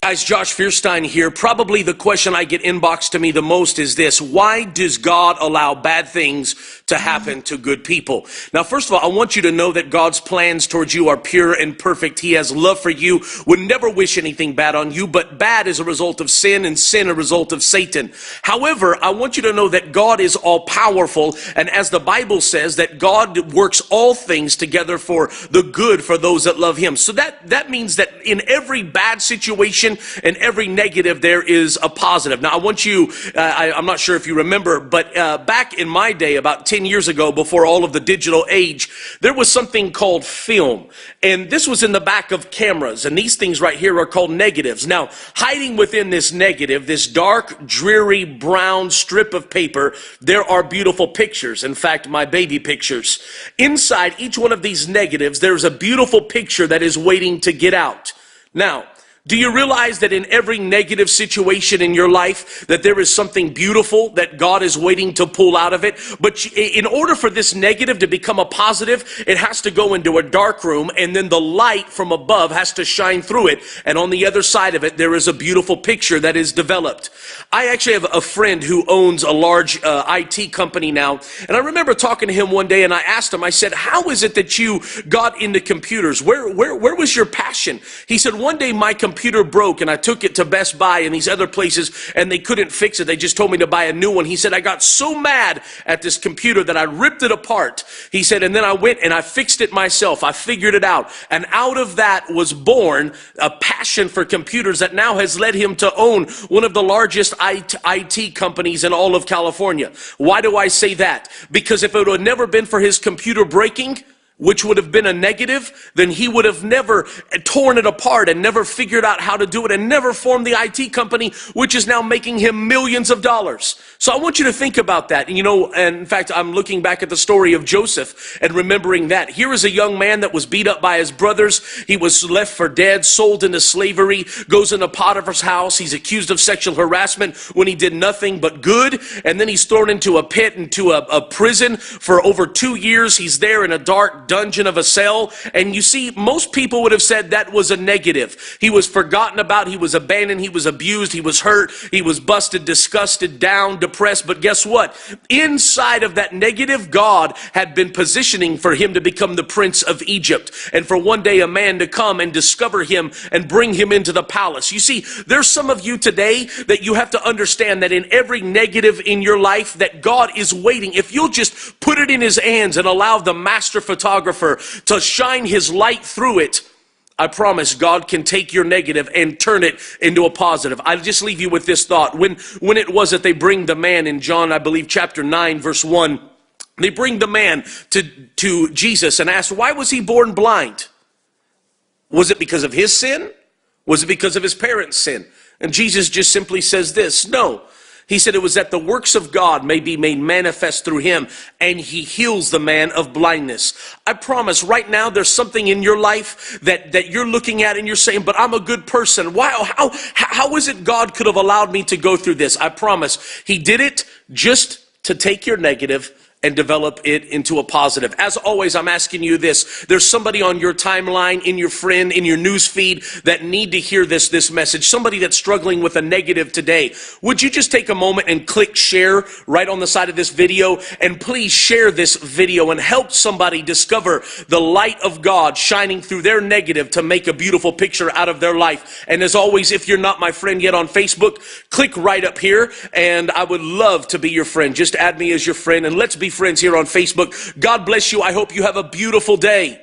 Guys, Josh Fierstein here. Probably the question I get inboxed to me the most is this: why does God allow bad things to happen to good people? Now, first of all, I want you to know that God's plans towards you are pure and perfect. He has love for you, would never wish anything bad on you, but bad is a result of sin and sin a result of Satan. However, I want you to know that God is all powerful, and as the Bible says, that God works all things together for the good for those that love him. So that means that in every bad situation and every negative, there is a positive. Now, I want you, I'm not sure if you remember, but back in my day, about 10 years ago, before all of the digital age, there was something called film. And this was in the back of cameras. And these things right here are called negatives. Now, hiding within this negative, this dark, dreary, brown strip of paper, there are beautiful pictures. In fact, my baby pictures. Inside each one of these negatives, there's a beautiful picture that is waiting to get out. Now, do you realize that in every negative situation in your life that there is something beautiful that God is waiting to pull out of it? But in order for this negative to become a positive, it has to go into a dark room, and then the light from above has to shine through it. And on the other side of it, there is a beautiful picture that is developed. I actually have a friend who owns a large IT company now. And I remember talking to him one day, and I asked him, I said, how is it that you got into computers? Where was your passion? He said, one day my computer broke and I took it to Best Buy and these other places and they couldn't fix it. They just told me to buy a new one. He said, I got so mad at this computer that I ripped it apart. He said, and then I went and I fixed it myself. I figured it out. And out of that was born a passion for computers that now has led him to own one of the largest IT companies in all of California. Why do I say that? Because if it would never been for his computer breaking, which would have been a negative, then he would have never torn it apart and never figured out how to do it and never formed the IT company, which is now making him millions of dollars. So I want you to think about that. You know, and in fact, I'm looking back at the story of Joseph and remembering that. Here is a young man that was beat up by his brothers. He was left for dead, sold into slavery, goes into Potiphar's house. He's accused of sexual harassment when he did nothing but good. And then he's thrown into a pit, into a prison for over 2 years. He's there in a dark dungeon of a cell. And you see, most people would have said that was a negative. He was forgotten about, he was abandoned, he was abused, he was hurt, he was busted, disgusted, down, depressed. But guess what? Inside of that negative, God had been positioning for him to become the prince of Egypt, and for one day a man to come and discover him and bring him into the palace. You see, there's some of you today that you have to understand that in every negative in your life, that God is waiting. If you'll just put it in his hands and allow the master photographer to shine his light through it, I promise God can take your negative and turn it into a positive. I'll just leave you with this thought. When it was that they bring the man in John, I believe chapter 9, verse 1, they bring the man to Jesus and ask, why was he born blind? Was it because of his sin? Was it because of his parents' sin? And Jesus just simply says this, no. He said it was that the works of God may be made manifest through him, and he heals the man of blindness. I promise right now there's something in your life that you're looking at and you're saying, but I'm a good person. Why? How is it God could have allowed me to go through this? I promise he did it just to take your negative and develop it into a positive. As always, I'm asking you this. There's somebody on your timeline, in your friend, in your news feed that need to hear this message. Somebody that's struggling with a negative today. Would you just take a moment and click share right on the side of this video? And please share this video and help somebody discover the light of God shining through their negative to make a beautiful picture out of their life. And as always, if you're not my friend yet on Facebook, click right up here and I would love to be your friend. Just add me as your friend and let's be friends here on Facebook. God bless you. I hope you have a beautiful day.